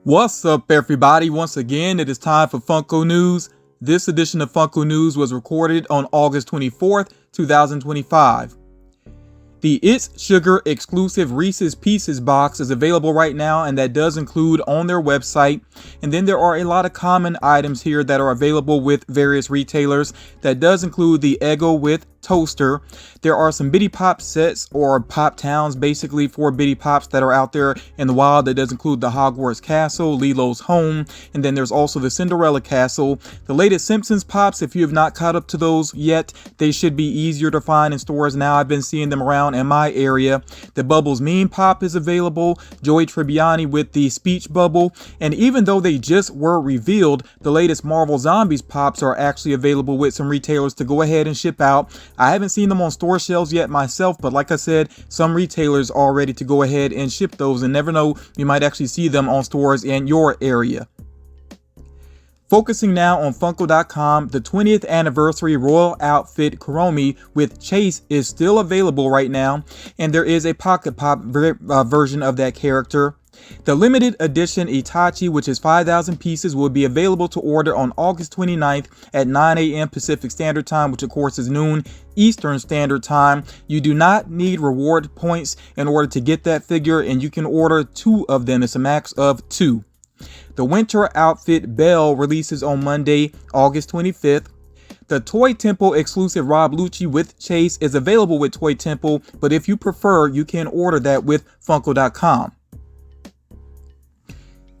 What's up, everybody? Once again, it is time for Funko News. This edition of Funko News was recorded on August 24th, 2025. The It's Sugar exclusive Reese's Pieces box is available right now, and that does include on their website. And then there are a lot of common items here that are available with various retailers. That does include the Eggo with toaster. There are some Bitty Pop sets or Pop Towns, basically for Bitty Pops that are out there in the wild. That does include the Hogwarts Castle, Lilo's Home, and then there's also the Cinderella Castle. The latest Simpsons Pops, if you have not caught up to those yet, they should be easier to find in stores now. I've been seeing them around in my area. The Bubbles Mean Pop is available, Joey Tribbiani with the Speech Bubble, and even though they just were revealed, the latest Marvel Zombies Pops are actually available with some retailers to go ahead and ship out. I haven't seen them on store shelves yet myself, but like I said, some retailers are ready to go ahead and ship those, and never know, you might actually see them on stores in your area. Focusing now on Funko.com, the 20th anniversary Royal Outfit Kuromi with Chase is still available right now, and there is a Pocket Pop version of that character. The limited edition Itachi, which is 5,000 pieces, will be available to order on August 29th at 9 a.m. Pacific Standard Time, which of course is noon Eastern Standard Time. You do not need reward points in order to get that figure, and you can order 2 of them. It's a max of 2. The Winter Outfit Belle releases on Monday, August 25th. The Toy Temple exclusive Rob Lucci with Chase is available with Toy Temple, but if you prefer, you can order that with Funko.com.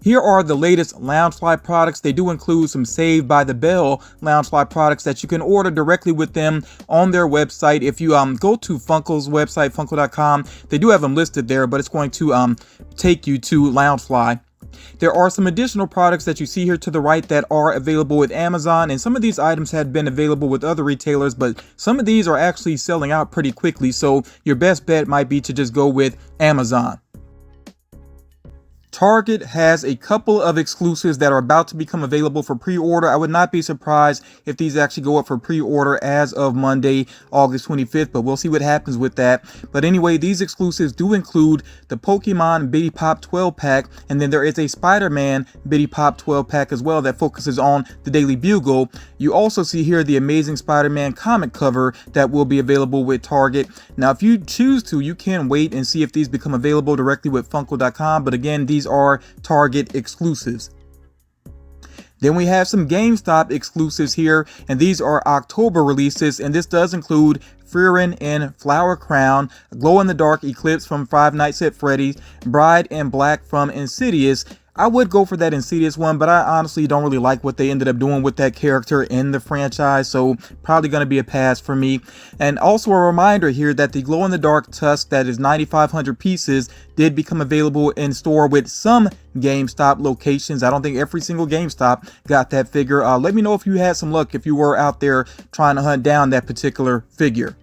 Here are the latest Loungefly products. They do include some Saved by the Bell Loungefly products that you can order directly with them on their website. If you go to Funko's website, Funko.com, they do have them listed there, but it's going to take you to Loungefly. There are some additional products that you see here to the right that are available with Amazon, and some of these items had been available with other retailers, but some of these are actually selling out pretty quickly, so your best bet might be to just go with Amazon. Target has a couple of exclusives that are about to become available for pre-order. I would not be surprised if these actually go up for pre-order as of Monday, August 25th, but we'll see what happens with that. But anyway, these exclusives do include the Pokemon Bitty Pop 12-pack, and then there is a Spider-Man Bitty Pop 12-pack as well that focuses on the Daily Bugle. You also see here the Amazing Spider-Man comic cover that will be available with Target. Now, if you choose to, you can wait and see if these become available directly with Funko.com, but again, these are Target exclusives. Then we have some GameStop exclusives here, and these are October releases, and this does include Frieren in Flower Crown, Glow in the Dark Eclipse from Five Nights at Freddy's, Bride in Black from Insidious. I would go for that Insidious one, but I honestly don't really like what they ended up doing with that character in the franchise, so probably going to be a pass for me. And also a reminder here that the glow-in-the-dark Tusk that is 9,500 pieces did become available in store with some GameStop locations. I don't think every single GameStop got that figure. Let me know if you had some luck, if you were out there trying to hunt down that particular figure.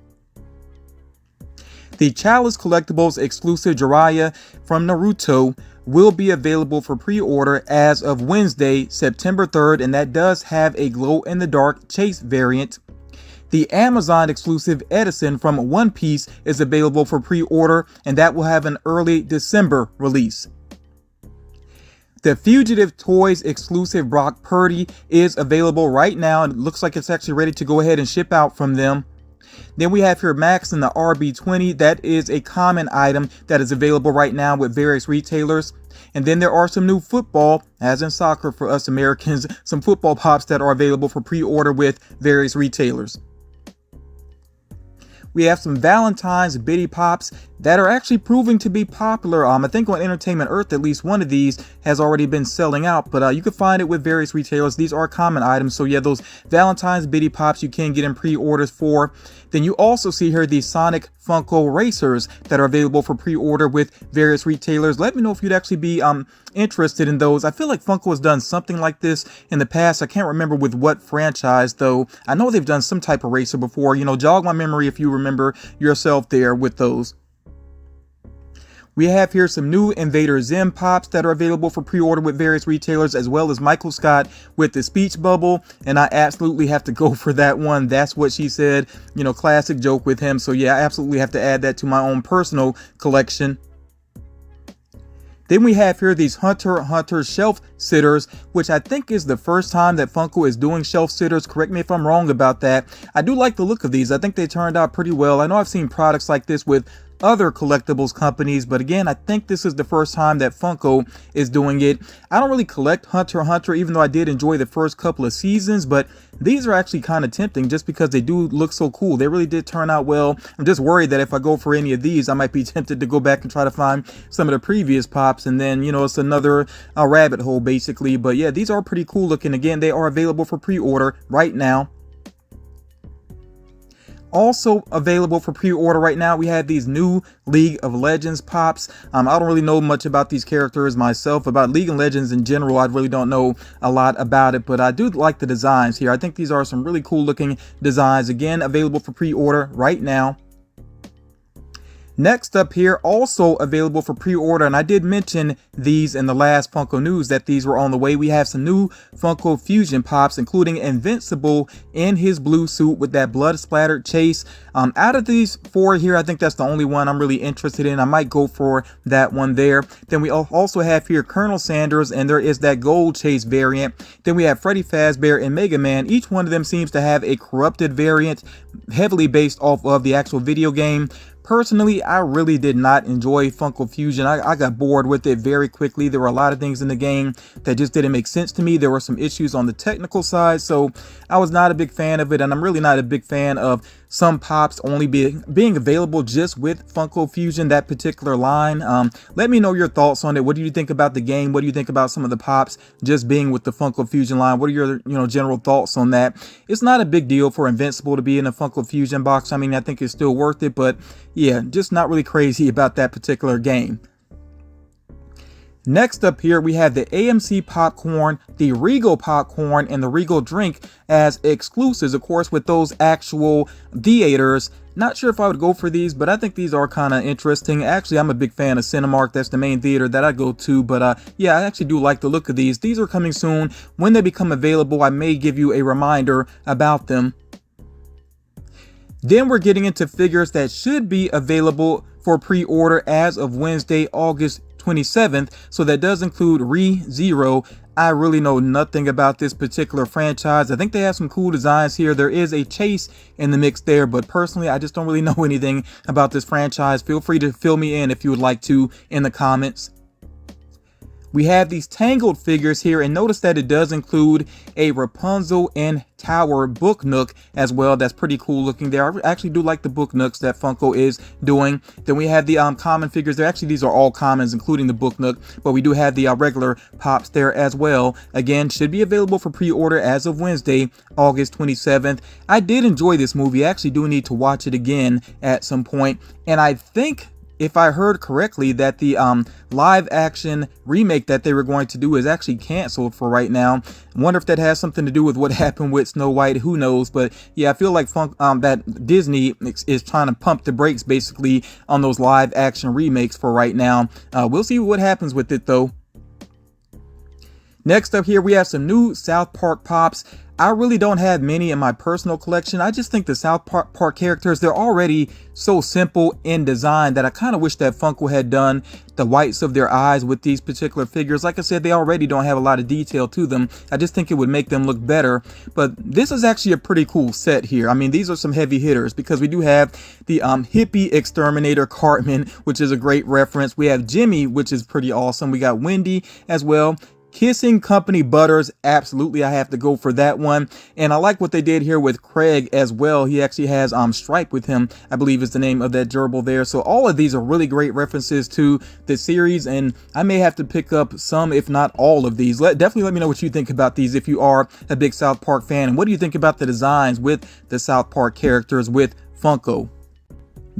The Chalice Collectibles exclusive Jiraiya from Naruto will be available for pre-order as of Wednesday, September 3rd, and that does have a glow-in-the-dark Chase variant. The Amazon exclusive Edison from One Piece is available for pre-order, and that will have an early December release. The Fugitive Toys exclusive Brock Purdy is available right now, and it looks like it's actually ready to go ahead and ship out from them. Then we have here Max in the RB20. That is a common item that is available right now with various retailers. And then there are some new football, as in soccer for us Americans, some football pops that are available for pre-order with various retailers. We have some Valentine's Bitty Pops that are actually proving to be popular. I think on Entertainment Earth, at least one of these has already been selling out, but you can find it with various retailers. These are common items. So yeah, those Valentine's Bitty Pops you can get in pre-orders for. Then you also see here the Sonic Funko Racers that are available for pre-order with various retailers. Let me know if you'd actually be interested in those. I feel like Funko has done something like this in the past. I can't remember with what franchise though. I know they've done some type of racer before. You know, jog my memory if you remember yourself there with those. We have here some new Invader Zim Pops that are available for pre-order with various retailers, as well as Michael Scott with the Speech Bubble, and I absolutely have to go for that one. That's what she said, you know, classic joke with him. So yeah, I absolutely have to add that to my own personal collection. Then we have here these Hunter x Hunter shelf sitters, which I think is the first time that Funko is doing shelf sitters. Correct me if I'm wrong about that. I do like the look of these. I think they turned out pretty well. I know I've seen products like this with other collectibles companies, but again, I think this is the first time that Funko is doing it. I don't really collect Hunter x Hunter, even though I did enjoy the first couple of seasons, but these are actually kind of tempting just because they do look so cool. They really did turn out well. I'm just worried that if I go for any of these, I might be tempted to go back and try to find some of the previous pops, and then, you know, it's another rabbit hole basically. But yeah, these are pretty cool looking. Again, they are available for pre-order right now. Also available for pre-order right now, we have these new League of Legends pops. I don't really know much about these characters myself. About League of Legends in general, I really don't know a lot about it, but I do like the designs here. I think these are some really cool looking designs. Again, available for pre-order right now. Next up here, also available for pre-order, and I did mention these in the last Funko News that these were on the way. We have some new Funko Fusion pops, including Invincible in his blue suit with that blood splattered chase. Out of these four here, I think that's the only one I'm really interested in. I might go for that one there. Then we also have here Colonel Sanders, and there is that gold chase variant. Then we have Freddy Fazbear and Mega Man. Each one of them seems to have a corrupted variant, heavily based off of the actual video game. Personally, I really did not enjoy Funko Fusion. I got bored with it very quickly. There were a lot of things in the game that just didn't make sense to me. There were some issues on the technical side, so I was not a big fan of it, and I'm really not a big fan of some pops only being available just with Funko Fusion, that particular line. Let me know your thoughts on it. What do you think about the game? What do you think about some of the pops just being with the Funko Fusion line? What are your general thoughts on that? It's not a big deal for Invincible to be in a Funko Fusion box. I mean, I think it's still worth it, but yeah, just not really crazy about that particular game. Next up here, we have the AMC popcorn, the Regal popcorn, and the Regal drink as exclusives, of course, with those actual theaters. Not sure if I would go for these, but I think these are kind of interesting. Actually, I'm a big fan of Cinemark. That's the main theater that I go to. But yeah, I actually do like the look of these. These are coming soon. When they become available, I may give you a reminder about them. Then we're getting into figures that should be available for pre-order as of Wednesday, August 27th. So that does include ReZero. I really know nothing about this particular franchise. I think they have some cool designs here. There is a chase in the mix there, but personally, I just don't really know anything about this franchise. Feel free to fill me in if you would like to in the comments. We have these Tangled figures here, and notice that it does include a Rapunzel and Tower book nook as well. That's pretty cool looking there. I actually do like the book nooks that Funko is doing. Then we have the common figures there. Actually, these are all commons, including the book nook, but we do have the regular pops there as well. Again, should be available for pre-order as of Wednesday, August 27th. I did enjoy this movie. I actually do need to watch it again at some point, and I think, if I heard correctly, that the live action remake that they were going to do is actually canceled for right now. I wonder if that has something to do with what happened with Snow White. Who knows? But yeah, I feel like that Disney is trying to pump the brakes basically on those live action remakes for right now. We'll see what happens with it though. Next up here, we have some new South Park pops. I really don't have many in my personal collection. I just think the South Park characters, they're already so simple in design that I kind of wish that Funko had done the whites of their eyes with these particular figures. Like I said, they already don't have a lot of detail to them. I just think it would make them look better. But this is actually a pretty cool set here. I mean, these are some heavy hitters because we do have the hippie exterminator Cartman, which is a great reference. We have Jimmy, which is pretty awesome. We got Wendy as well. Kissing Company Butters, absolutely, I have to go for that one. And I like what they did here with Craig as well. He actually has Stripe with him, I believe is the name of that gerbil there. So all of these are really great references to the series, and I may have to pick up some, if not all of these. Definitely let me know what you think about these if you are a big South Park fan. And what do you think about the designs with the South Park characters with Funko?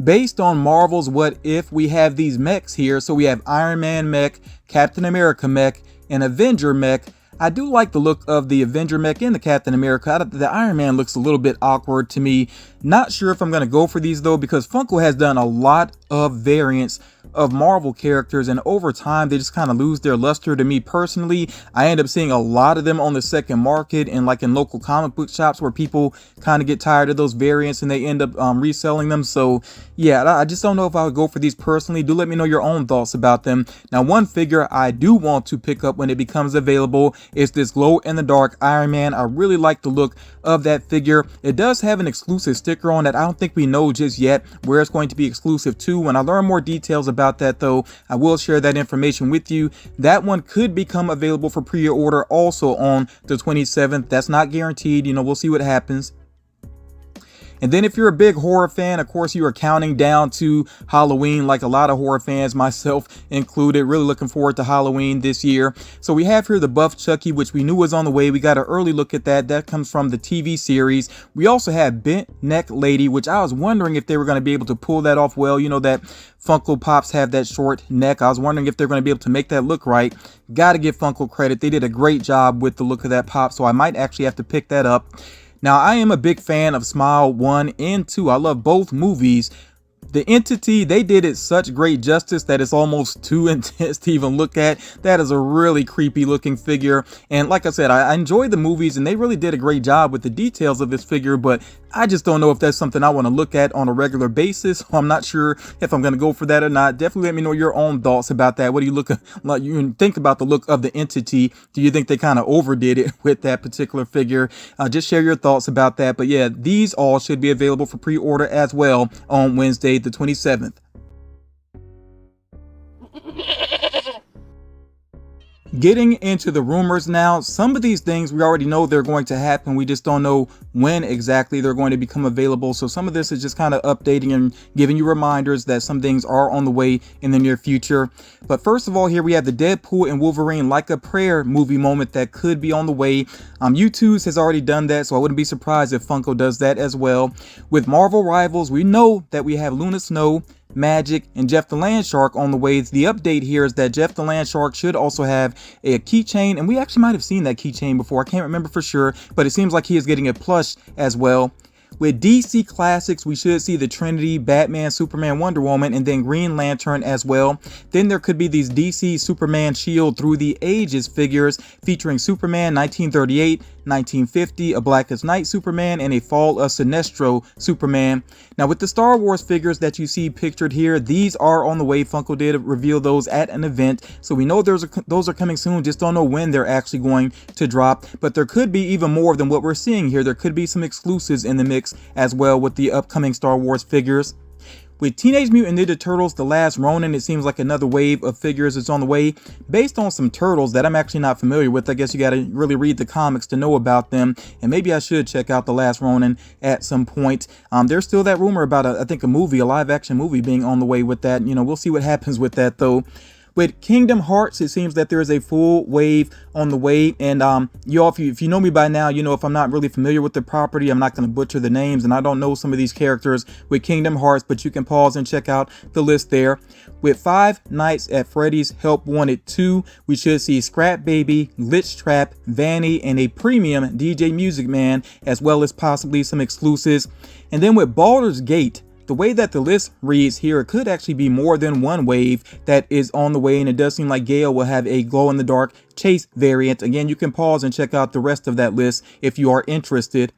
Based on Marvel's What If, we have these mechs here. So we have Iron Man mech, Captain America mech, an Avenger mech. I do like the look of the Avenger mech and the Captain America. The Iron Man looks a little bit awkward to me. Not sure if I'm going to go for these though, because Funko has done a lot of variants of Marvel characters, and over time they just kind of lose their luster to me personally. I end up seeing a lot of them on the second market and like in local comic book shops where people kind of get tired of those variants and they end up reselling them. So yeah, I just don't know if I would go for these personally. Do let me know your own thoughts about them. Now, one figure I do want to pick up when it becomes available is this glow in the dark Iron Man. I really like the look of that figure. It does have an exclusive sticker on that. I don't think we know just yet where it's going to be exclusive to. When I learn more details about that though, I will share that information with you. That one could become available for pre-order also on the 27th. That's not guaranteed. You know, we'll see what happens. And then if you're a big horror fan, of course, you are counting down to Halloween, like a lot of horror fans, myself included. Really looking forward to Halloween this year. So we have here the Buff Chucky, which we knew was on the way. We got an early look at that. That comes from the TV series. We also have Bent Neck Lady, which I was wondering if they were going to be able to pull that off well. You know that Funko Pops have that short neck. I was wondering if they're going to be able to make that look right. Got to give Funko credit. They did a great job with the look of that pop, so I might actually have to pick that up. Now, I am a big fan of Smile 1 and 2. I love both movies. The Entity, they did it such great justice that it's almost too intense to even look at. That is a really creepy looking figure. And like I said, I enjoy the movies and they really did a great job with the details of this figure, but I just don't know if that's something I want to look at on a regular basis. I'm not sure if I'm going to go for that or not. Definitely let me know your own thoughts about that. What do you look like? You think about the look of the Entity? Do you think they kind of overdid it with that particular figure? Just share your thoughts about that. But yeah, these all should be available for pre-order as well on Wednesday, the 27th. Getting into the rumors now, some of these things we already know they're going to happen. We just don't know when exactly they're going to become available. So some of this is just kind of updating and giving you reminders that some things are on the way in the near future. But first of all, here we have the Deadpool and Wolverine Like a Prayer movie moment that could be on the way. U2's has already done that, so I wouldn't be surprised if Funko does that as well. With Marvel Rivals, we know that we have Luna Snow, Magic, and Jeff the Land Shark on the way. The update here is that Jeff the Land Shark should also have a keychain, and we actually might have seen that keychain before. I can't remember for sure, but it seems like he is getting a plush as well. With DC Classics, we should see the Trinity, Batman, Superman, Wonder Woman, and then Green Lantern as well. Then there could be these DC Superman Shield Through the Ages figures featuring Superman 1938, 1950, a Blackest Night Superman, and a Fall of Sinestro Superman. Now with the Star Wars figures that you see pictured here, these are on the way. Funko did reveal those at an event, so we know those are coming soon. Just don't know when they're actually going to drop, but there could be even more than what we're seeing here. There could be some exclusives in the mix as well with the upcoming Star Wars figures. With Teenage Mutant Ninja Turtles The Last Ronin, it seems like another wave of figures is on the way based on some turtles that I'm actually not familiar with. I guess you got to really read the comics to know about them, and maybe I should check out The Last Ronin at some point. There's still that rumor about I think a live action movie being on the way with that. You know, we'll see what happens with that though. With Kingdom Hearts, it seems that there is a full wave on the way, and if you know me by now, you know if I'm not really familiar with the property, I'm not going to butcher the names, and I don't know some of these characters with Kingdom Hearts, but you can pause and check out the list there. With Five Nights at Freddy's Help Wanted 2, we should see Scrap Baby, Glitch Trap, Vanny, and a premium DJ Music Man, as well as possibly some exclusives. And then with Baldur's Gate, the way that the list reads here, it could actually be more than one wave that is on the way, and it does seem like Gale will have a glow-in-the-dark chase variant. Again, you can pause and check out the rest of that list if you are interested.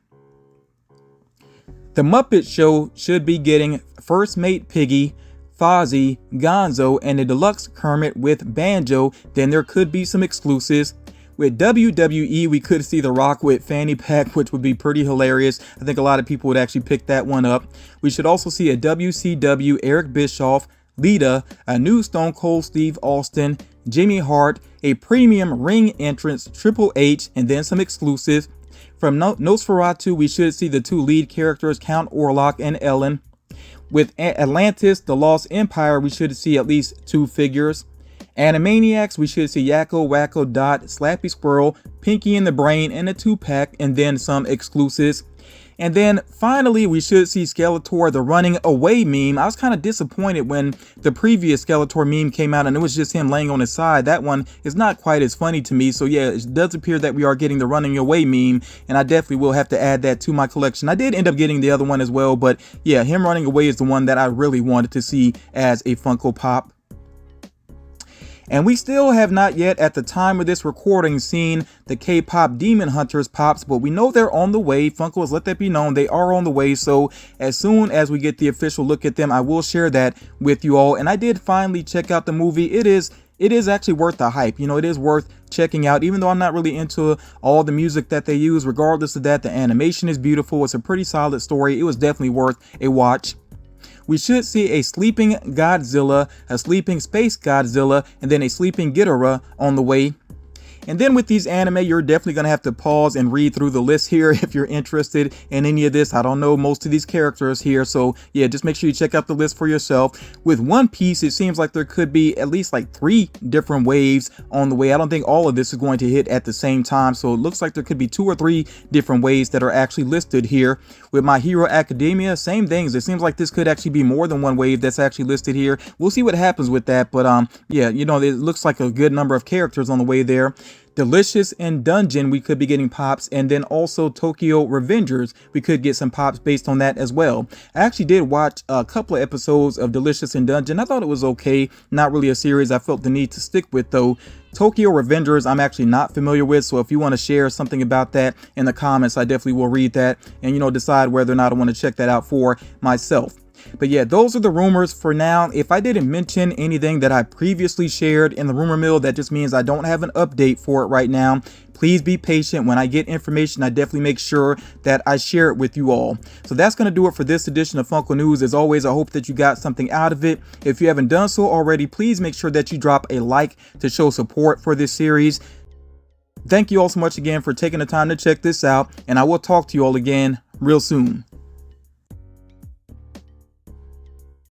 The Muppet Show should be getting First Mate Piggy, Fozzie, Gonzo, and a deluxe Kermit with Banjo. Then there could be some exclusives. With WWE, we could see The Rock with Fanny Pack, which would be pretty hilarious. I think a lot of people would actually pick that one up. We should also see a WCW Eric Bischoff, Lita, a new Stone Cold Steve Austin, Jimmy Hart, a premium ring entrance Triple H, and then some exclusives. From Nosferatu, we should see the two lead characters, Count Orlok and Ellen. With Atlantis, The Lost Empire, we should see at least 2 figures. Animaniacs, we should see Yakko, Wacko, Dot, Slappy Squirrel, Pinky and the Brain, and a 2-pack, and then some exclusives. And then finally, we should see Skeletor, the running away meme. I was kind of disappointed when the previous Skeletor meme came out and it was just him laying on his side. That one is not quite as funny to me. So yeah, it does appear that we are getting the running away meme, and I definitely will have to add that to my collection. I did end up getting the other one as well, but yeah, him running away is the one that I really wanted to see as a Funko Pop. And we still have not yet, at the time of this recording, seen the K-pop Demon Hunters pops, but we know they're on the way. Funko has let that be known. They are on the way. So as soon as we get the official look at them, I will share that with you all. And I did finally check out the movie. It is actually worth the hype. You know, it is worth checking out, even though I'm not really into all the music that they use. Regardless of that, the animation is beautiful. It's a pretty solid story. It was definitely worth a watch. We should see a sleeping Godzilla, a sleeping space Godzilla, and then a sleeping Ghidorah on the way. And then with these anime, you're definitely going to have to pause and read through the list here if you're interested in any of this. I don't know most of these characters here, so yeah, just make sure you check out the list for yourself. With One Piece, it seems like there could be at least like 3 different waves on the way. I don't think all of this is going to hit at the same time, so it looks like there could be 2 or 3 different waves that are actually listed here. With My Hero Academia, same things. It seems like this could actually be more than one wave that's actually listed here. We'll see what happens with that, but yeah, you know, it looks like a good number of characters on the way there. Delicious and Dungeon, we could be getting pops, and then also Tokyo Revengers, we could get some pops based on that as well. I actually did watch a couple of episodes of Delicious and Dungeon. I thought it was okay, not really a series I felt the need to stick with though. Tokyo Revengers, I'm actually not familiar with, so if you want to share something about that in the comments, I definitely will read that and, you know, decide whether or not I want to check that out for myself. But yeah, those are the rumors for now. If I didn't mention anything that I previously shared in the rumor mill, that just means I don't have an update for it right now. Please be patient. When I get information, I definitely make sure that I share it with you all. So that's going to do it for this edition of Funko News. As always, I hope that you got something out of it. If you haven't done so already, please make sure that you drop a like to show support for this series. Thank you all so much again for taking the time to check this out, and I will talk to you all again real soon.